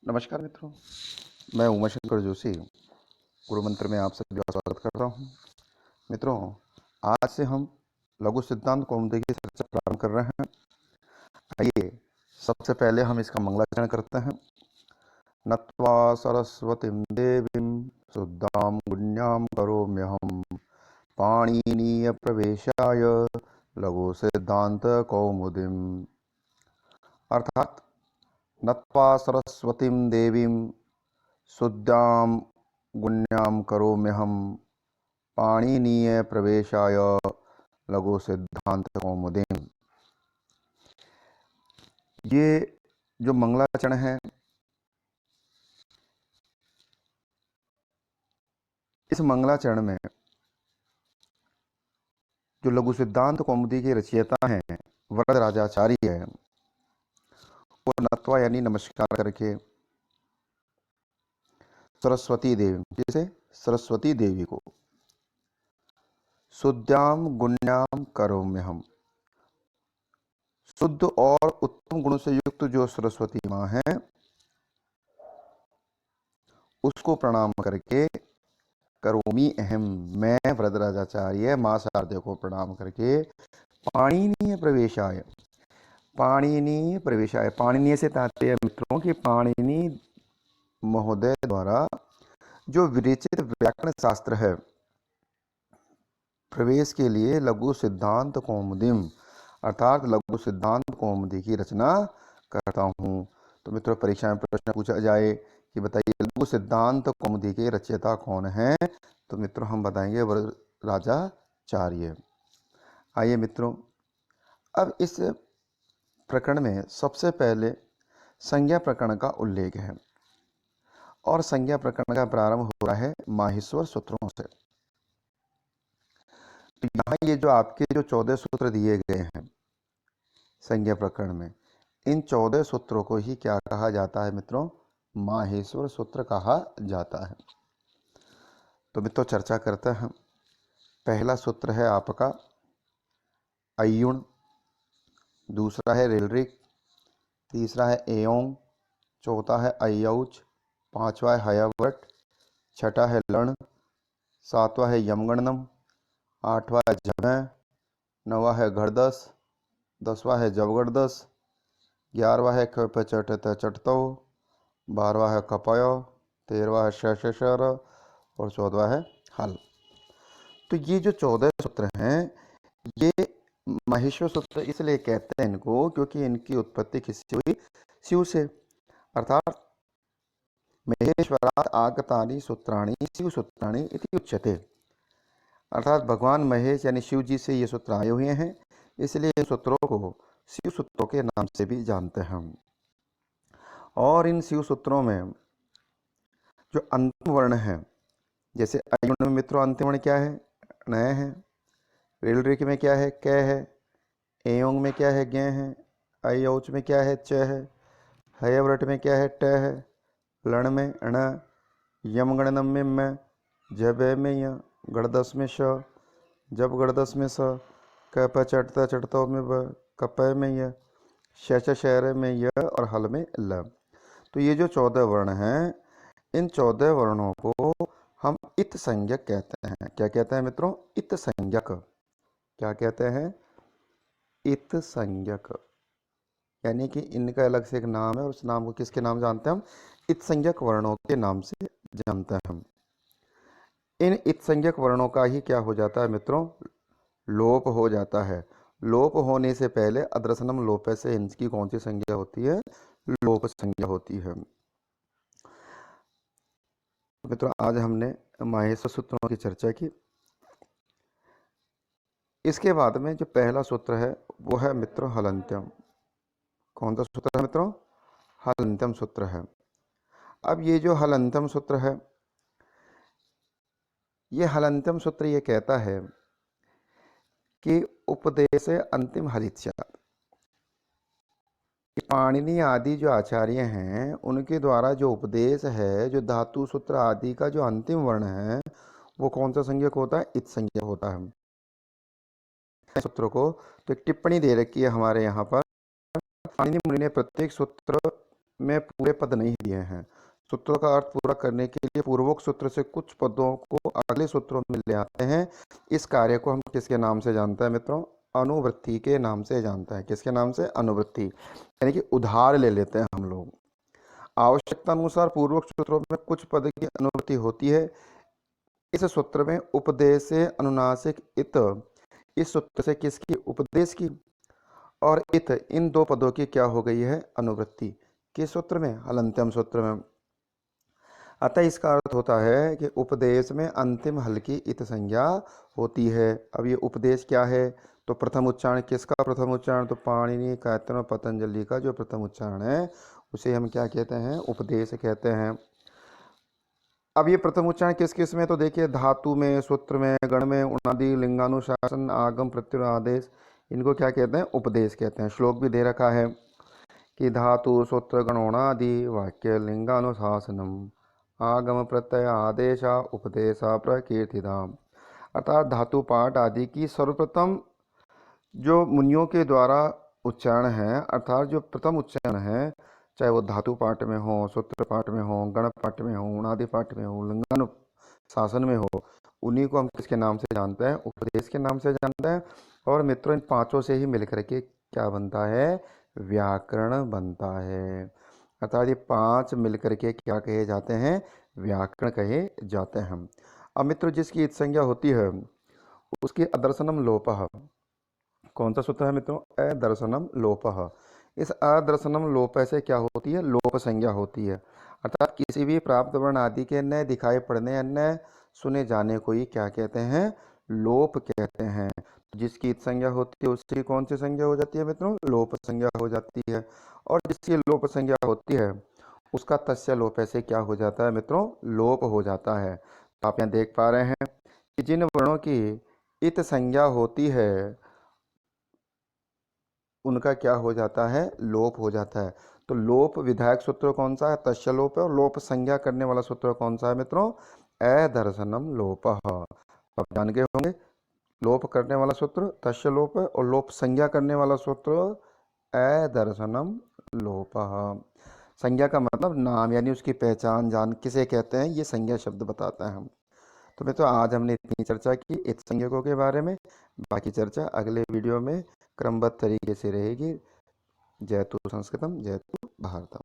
नमस्कार मित्रों, मैं उमाशंकर जोशी गुरु मंत्र में आप सभी का स्वागत करता हूँ। मित्रों, आज से हम लघु सिद्धांत कौमुदी की चर्चा प्रारंभ कर रहे हैं। आइए सबसे पहले हम इसका मंगलाचरण करते हैं। नत्वा सरस्वतीं देवीं शुद्धां गुण्यां करोम्यहं पाणिनीय प्रवेशाय लघु सिद्धांत कौमुदीम्। अर्थात नत्वा सरस्वतीं देवीं शुद्धां गुण्यां करोम्यहं पाणिनीय प्रवेशाय लघु सिद्धांत कौमुदीम्। ये जो मंगलाचरण है, इस मंगलाचरण में जो लघु सिद्धांत कौमुदी के रचयिता हैं वरदराजाचार्य है, वो नत्वा यानी नमस्कार करके सरस्वती देवी, जैसे सरस्वती देवी को शुद्धाम गुण्याम करोम्यहम, शुद्ध और उत्तम गुण से युक्त जो सरस्वती माँ है उसको प्रणाम करके करोमी अहम, मैं वरदराजाचार्य माँ शारदे को प्रणाम करके पाणिनीय प्रवेशाय, पाणिनीय प्रवेशाय, पाणिनीय से तात्पर्य मित्रों कि पाणिनि महोदय द्वारा जो विरचित व्याकरण शास्त्र है, प्रवेश के लिए लघु सिद्धांत कौमुदीम अर्थात लघु सिद्धांत कौमुदी की रचना करता हूँ। तो मित्रों, परीक्षा में प्रश्न पूछा जाए कि बताइए लघु सिद्धांत कौमुदी के रचयिता कौन है, तो मित्रों हम बताएंगे वरदराजाचार्य। आइए मित्रों, अब इस प्रकरण में सबसे पहले संज्ञा प्रकरण का उल्लेख है और संज्ञा प्रकरण का प्रारंभ हो रहा है माहेश्वर सूत्रों से। तो यहाँ ये जो आपके जो 14 सूत्र दिए गए हैं संज्ञा प्रकरण में, इन 14 सूत्रों को ही क्या कहा जाता है मित्रों? माहेश्वर सूत्र कहा जाता है। तो मित्रों चर्चा करते हैं। पहला सूत्र है आपका अयुण, दूसरा है ऋलऋक, तीसरा है एयोंग, चौथा है अयौच, पांचवा है हयवट, छठा है लण, सातवां है यमगणनम, आठवां है झमय, नौवां है घड़दस, 10वां है जवगड़दस, 11वां है चटतो, 12वां है कपयो, 13वां है शशर और 14वां है हल। तो ये जो 14 सूत्र हैं, ये महेश्वर सूत्र इसलिए कहते हैं इनको क्योंकि इनकी उत्पत्ति किससे हुई? शिव से। अर्थात महेश्वरात् आगतानि सूत्राणि शिव सूत्राणि इति उच्यते। अर्थात भगवान महेश यानी शिव जी से ये सूत्र आए हुए हैं, इसलिए इन सूत्रों को शिव सूत्रों के नाम से भी जानते हैं हम। और इन शिव सूत्रों में जो अंतिम वर्ण है, जैसे अयुण में मित्रों अंतिम वर्ण क्या है? नय है। ऋलऋक में क्या है? क है। एयोंग में क्या है? ज्ञ है। अयौच में क्या है? च है। हयव्रट में क्या है? ट है। लण में ण, यमगणनम में म, जब में य, गणदस में श, जब गणदस में स, कप चटता चटतो में ब, कपय में य, शच शहर में य और हल में ल। तो ये जो 14 वर्ण हैं, इन 14 वर्णों को हम इत संज्ञक कहते हैं। क्या कहते हैं मित्रों? इत संज्ञक। क्या कहते हैं? इत संज्ञक, यानी कि इनका अलग से एक नाम है और उस नाम को किसके नाम जानते हैं हम? इत संज्ञक वर्णों के नाम से जानते हैं हम। इन इत संज्ञक वर्णों का ही क्या हो जाता है मित्रों? लोप हो जाता है। लोप होने से पहले अद्रसनम लोप से इनकी कौन सी संज्ञा होती है? लोप संज्ञा होती है। मित्रों आज हमने माहेश्वर सूत्रों की चर्चा की। इसके बाद में जो पहला सूत्र है वो है मित्रों हलंत्यम। कौन सा सूत्र है मित्रों? हलंत्यम सूत्र है। अब ये जो हलंत्यम सूत्र है, ये हलंत्यम सूत्र ये कहता है कि उपदेश अंतिम हलित्या, पाणिनि आदि जो आचार्य हैं उनके द्वारा जो उपदेश है, जो धातु सूत्र आदि का जो अंतिम वर्ण है, वो कौन सा संज्ञक होता है? इत संज्ञक होता है। सूत्रों को तो एक टिप्पणी दे रखी है हमारे यहाँ पर। पाणिनि मुनि ने प्रत्येक सूत्र में पूरे पद नहीं दिए हैं। सूत्रों का अर्थ पूरा करने के लिए पूर्वोक्त सूत्र से कुछ पदों को अगले सूत्रों में ले आते हैं। इस कार्य को हम किसके नाम से जानते हैं मित्रों? अनुवृत्ति के नाम से जानते हैं। किसके नाम से? अनुवृत्ति, यानी कि उधार ले लेते हैं हम लोग। आवश्यकता अनुसार पूर्वोक्त सूत्रों में कुछ पद की अनुवृत्ति होती है। इस सूत्र में उपदेश से अनुनासिक इत, इस सूत्र से किसकी? उपदेश की, और इत, इन दो पदों की क्या हो गई है? अनुवृत्ति। किस सूत्र में? हलंत्यम सूत्र में। अतः इसका अर्थ होता है कि उपदेश में अंतिम हल की इत संज्ञा होती है। अब ये उपदेश क्या है? तो प्रथम उच्चारण, किसका प्रथम उच्चारण? तो पाणिनि, कायतन और पतंजलि का जो प्रथम उच्चारण है उसे हम क्या कहते हैं? उपदेश कहते हैं। अब ये प्रथम उच्चारण किस किस में? तो देखिए, धातु में, सूत्र में, गण में, उणादि, लिंगानुशासन, आगम, प्रत्यय, आदेश, इनको क्या कहते हैं? उपदेश कहते हैं। श्लोक भी दे रखा है कि धातु, सूत्र, गणोणादि, वाक्य, लिंगानुशासनम, आगम, प्रत्यय, आदेशा, उपदेशा, प्रकीर्तिदाम। अर्थात धातु पाठ आदि की सर्वप्रथम जो मुनियों के द्वारा उच्चारण है, अर्थात जो प्रथम उच्चारण है, चाहे वो धातु पाठ में हो, सूत्र पाठ में हो, गण पाठ में हो, उणादि पाठ में हो, लिंगानुशासन में हो, उन्हीं को हम किसके नाम से जानते हैं? उपदेश के नाम से जानते हैं। और मित्रों, इन पांचों से ही मिलकर के क्या बनता है? व्याकरण बनता है। अर्थात ये पांच मिलकर के क्या कहे जाते हैं? व्याकरण कहे जाते हैं। अब मित्रों, जिसकी इत संज्ञा होती है उसकी अदर्शनम लोपः। कौन सा सूत्र है मित्रों? अदर्शनम लोपः। इस अदर्शनम लोप से क्या होती है? लोप संज्ञा होती है। अर्थात किसी भी प्राप्त वर्ण आदि के न दिखाई पड़ने, न सुने जाने को ही क्या कहते हैं? लोप कहते हैं। जिसकी इत संज्ञा होती है उसकी कौन सी संज्ञा हो जाती है मित्रों? लोप संज्ञा हो जाती है। और जिसकी लोप संज्ञा होती है उसका तस्य लोप से क्या हो जाता है मित्रों? लोप हो जाता है। तो आप यहाँ देख पा रहे हैं कि जिन वर्णों की इत संज्ञा होती है उनका क्या हो जाता है? लोप हो जाता है। तो लोप विधायक सूत्र कौन सा है? तस्य लोप है। और लोप संज्ञा करने वाला सूत्र कौन सा है मित्रों? अदर्शनम लोप। आप जान गए होंगे, लोप करने वाला सूत्र तस्य लोप है और लोप संज्ञा करने वाला सूत्र अदर्शनम लोप। संज्ञा का मतलब नाम, यानी उसकी पहचान, जान किसे कहते हैं, ये संज्ञा शब्द बताता है हम। तो मित्रों, आज हमने इतनी चर्चा की इत संज्ञकों के बारे में। बाकी चर्चा अगले वीडियो में क्रमबद्ध तरीके से रहेगी। जयतु संस्कृतम, जयतु भारतम।